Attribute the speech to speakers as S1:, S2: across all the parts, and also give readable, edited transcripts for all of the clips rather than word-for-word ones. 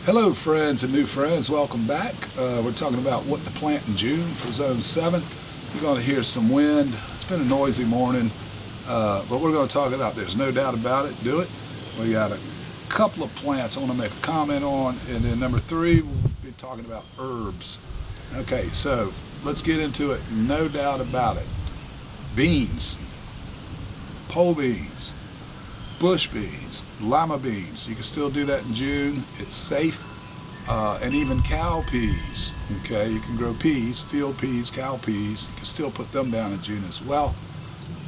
S1: Hello friends and new friends, welcome back. We're talking about what to plant in June for Zone 7. You're going to hear some wind. It's been a noisy morning, but we're going to talk about, there's no doubt about it, do it. We got a couple of plants I want to make a comment on, and then number 3, we'll be talking about herbs. Okay, so let's get into it, no doubt about it. Beans, pole beans, bush beans, lima beans. You can still do that in June. It's safe. And even cow peas. Okay, you can grow peas, field peas, cow peas. You can still put them down in June as well.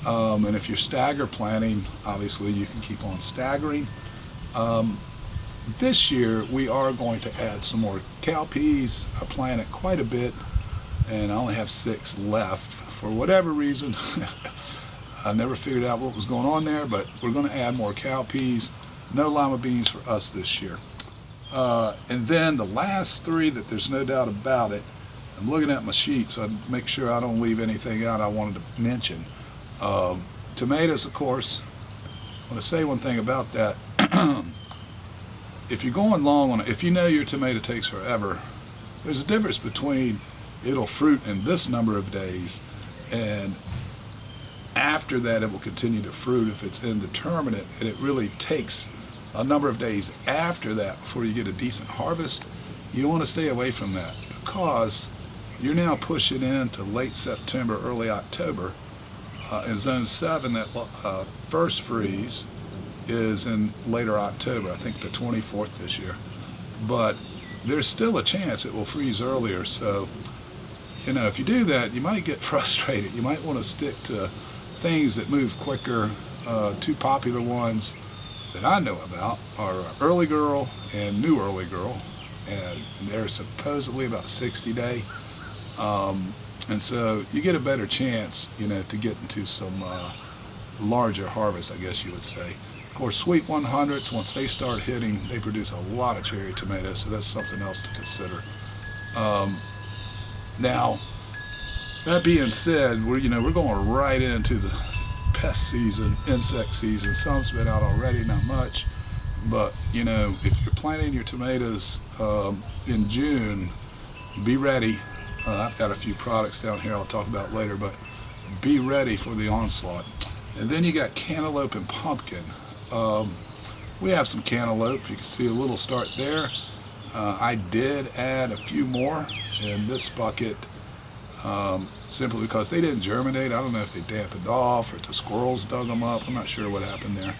S1: And if you're stagger planting, obviously you can keep on staggering. This year we are going to add some more cow peas. I planted quite a bit, and I only have 6 left for whatever reason. I never figured out what was going on there, but we're going to add more cow peas. No lima beans for us this year. And then the last 3 that there's no doubt about it, I'm looking at my sheet so I make sure I don't leave anything out I wanted to mention. Tomatoes, of course. I want to say one thing about that. If you're going long on it, if you know your tomato takes forever, there's a difference between it'll fruit in this number of days and after that it will continue to fruit if it's indeterminate, and it really takes a number of days after that before you get a decent harvest. You want to stay away from that because you're now pushing into late September, early October. In Zone 7, that first freeze is in later October, I think the 24th this year. But there's still a chance it will freeze earlier, so if you do that, you might get frustrated. You might want to stick to things that move quicker. 2 popular ones that I know about are Early Girl and New Early Girl, and they're supposedly about 60-day, and so you get a better chance, to get into some larger harvest, I guess you would say. Of course, Sweet 100s, once they start hitting, they produce a lot of cherry tomatoes, so that's something else to consider. Now, that being said, we're going right into the pest season, insect season. Some's been out already, not much, but if you're planting your tomatoes in June, be ready. I've got a few products down here I'll talk about later, but be ready for the onslaught. And then you got cantaloupe and pumpkin. We have some cantaloupe. You can see a little start there. I did add a few more in this bucket, simply because they didn't germinate. I don't know if they dampened off or if the squirrels dug them up. I'm not sure what happened there.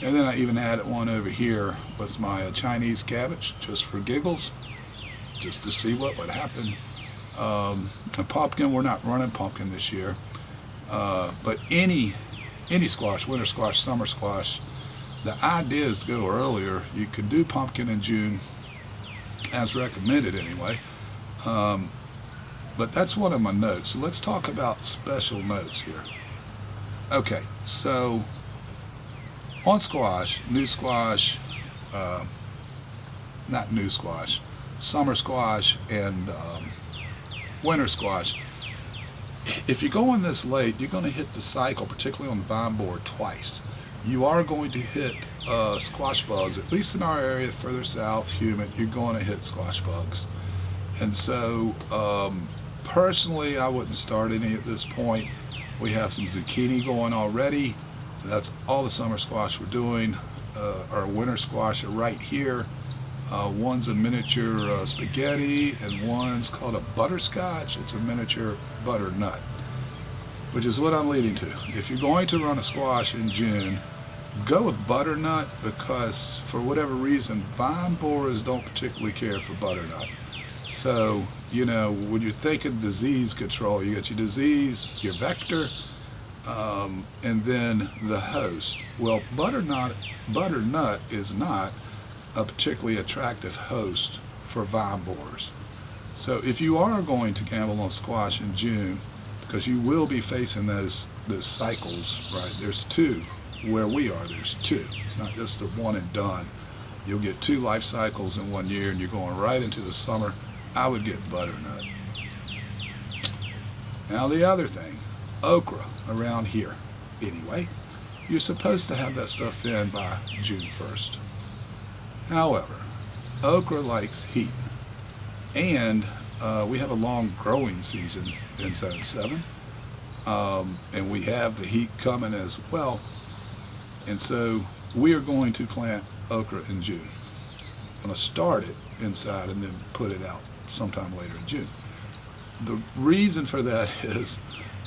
S1: And then I even added one over here with my Chinese cabbage, just for giggles, just to see what would happen. The pumpkin, we're not running pumpkin this year, but any squash, winter squash, summer squash, the idea is to go earlier. You can do pumpkin in June, as recommended anyway. But that's one of my notes. So let's talk about special notes here. Okay, so on squash, new squash, not new squash, summer squash and winter squash. If you're going this late, you're going to hit the cycle, particularly on the vine borer, twice. You are going to hit squash bugs, at least in our area, further south, humid, you're going to hit squash bugs. And so, personally, I wouldn't start any at this point. We have some zucchini going already. That's all the summer squash we're doing. Our winter squash are right here. One's a miniature spaghetti, and one's called a butterscotch. It's a miniature butternut, which is what I'm leading to. If you're going to run a squash in June, go with butternut, because for whatever reason, vine borers don't particularly care for butternut. So, when you're thinking disease control, you got your disease, your vector, and then the host. Well, butternut is not a particularly attractive host for vine borers. So if you are going to gamble on squash in June, because you will be facing those cycles, right? There's 2 where we are. There's 2. It's not just a one and done. You'll get 2 life cycles in 1 year, and you're going right into the summer. I would get butternut. Now the other thing, okra around here. Anyway, you're supposed to have that stuff in by June 1st. However, okra likes heat, and we have a long growing season in Zone 7, and we have the heat coming as well. And so we are going to plant okra in June. I'm going to start it inside and then put it out sometime later in June. The reason for that is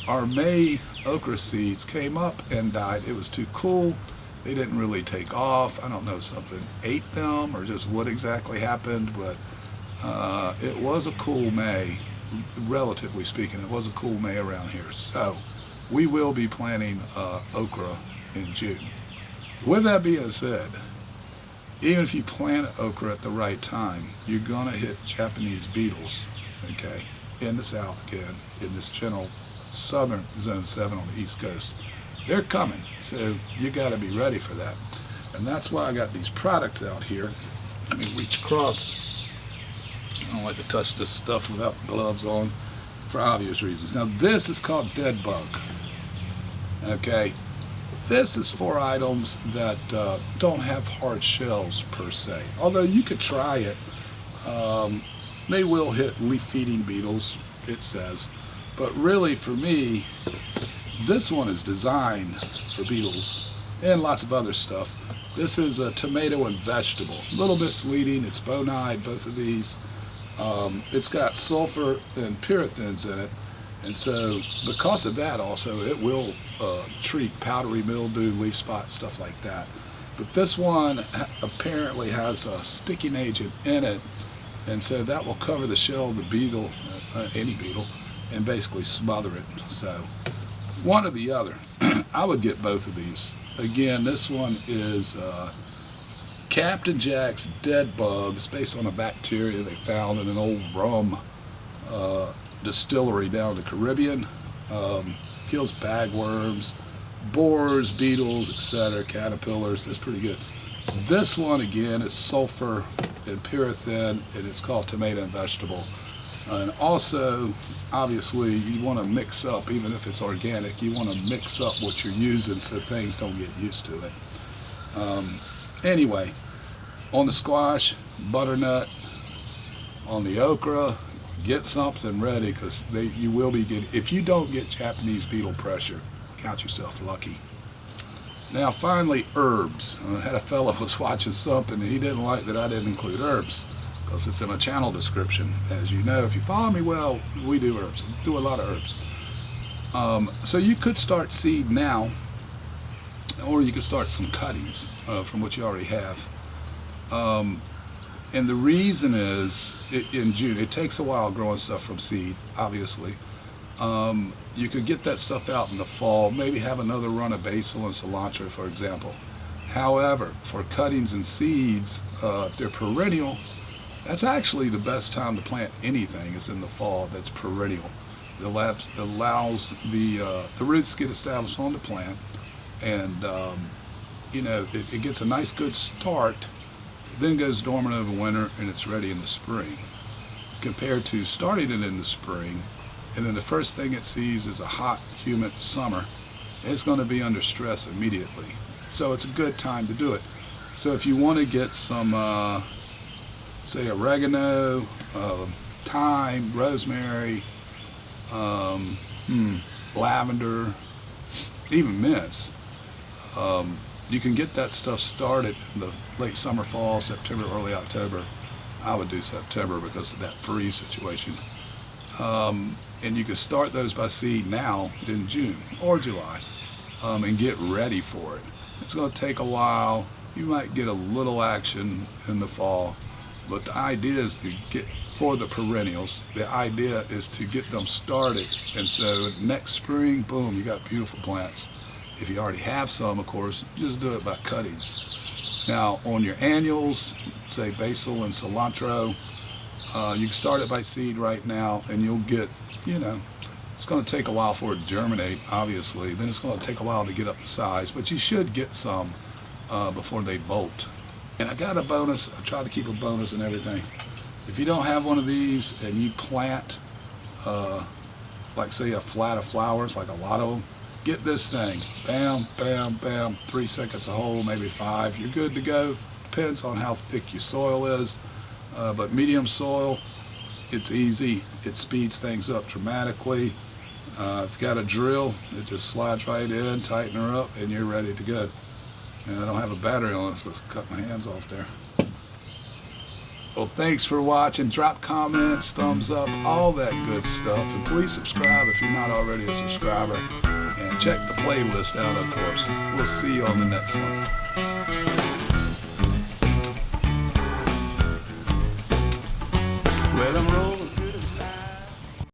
S1: our May okra seeds came up and died. It was too cool. They didn't really take off. I don't know if something ate them or just what exactly happened, but it was a cool May, relatively speaking. It was a cool May around here. So we will be planting okra in June. With that being said, even if you plant okra at the right time, you're gonna hit Japanese beetles, okay, in the south again, in this general southern Zone 7 on the East Coast. They're coming, so you gotta be ready for that. And that's why I got these products out here. Let me reach across. I don't like to touch this stuff without gloves on for obvious reasons. Now this is called Dead Bug, okay? This is for items that don't have hard shells per se. Although you could try it. They will hit leaf-feeding beetles, it says. But really, for me, this one is designed for beetles and lots of other stuff. This is a tomato and vegetable. A little misleading. It's bone-eyed, both of these. It's got sulfur and pyrethins in it. And so, because of that also, it will treat powdery mildew, leaf spot, stuff like that. But this one apparently has a sticking agent in it, and so that will cover the shell of the beetle, any beetle, and basically smother it. So, one or the other. I would get both of these. Again, this one is Captain Jack's Dead Bug. It's based on a bacteria they found in an old rum distillery down in the Caribbean. Kills bagworms, borers, beetles, etc., caterpillars. It's pretty good. This one again is sulfur and pyrethrin, and it's called tomato and vegetable. And also, obviously, you want to mix up, even if it's organic, you want to mix up what you're using so things don't get used to it. Anyway, on the squash, butternut, on the okra, get something ready, because you will be getting, if you don't get Japanese beetle pressure, count yourself lucky. Now finally, herbs. I had a fellow was watching something and he didn't like that I didn't include herbs because it's in my channel description. As you know, if you follow me well, we do herbs. We do a lot of herbs. So you could start seed now, or you could start some cuttings from what you already have. And the reason is, in June, it takes a while growing stuff from seed, obviously. You could get that stuff out in the fall, maybe have another run of basil and cilantro, for example. However, for cuttings and seeds, if they're perennial, that's actually the best time to plant anything is in the fall that's perennial. It allows the roots to get established on the plant, and it gets a nice good start, then goes dormant over winter, and it's ready in the spring. Compared to starting it in the spring, and then the first thing it sees is a hot, humid summer, it's going to be under stress immediately. So it's a good time to do it. So if you want to get some, say, oregano, thyme, rosemary, lavender, even mints, you can get that stuff started in the late summer, fall, September, early October. I would do September because of that freeze situation. And you can start those by seed now in June or July, and get ready for it. It's going to take a while. You might get a little action in the fall, but the idea is to get, for the perennials, the idea is to get them started, and so next spring, boom, you got beautiful plants. If you already have some, of course, just do it by cuttings. Now, on your annuals, say basil and cilantro, you can start it by seed right now, and you'll get, it's going to take a while for it to germinate, obviously. Then it's going to take a while to get up to size, but you should get some before they bolt. And I got a bonus. I try to keep a bonus and everything. If you don't have one of these and you plant, like say a flat of flowers, like a lot of them, get this thing. Bam, bam, bam, 3 seconds a hole, maybe 5. You're good to go. Depends on how thick your soil is. But medium soil, it's easy. It speeds things up dramatically. If you got a drill, it just slides right in, tighten her up, and you're ready to go. And I don't have a battery on it, so let's cut my hands off there. Well, thanks for watching. Drop comments, thumbs up, all that good stuff. And please subscribe if you're not already a subscriber. And check the playlist out, of course. We'll see you on the next one.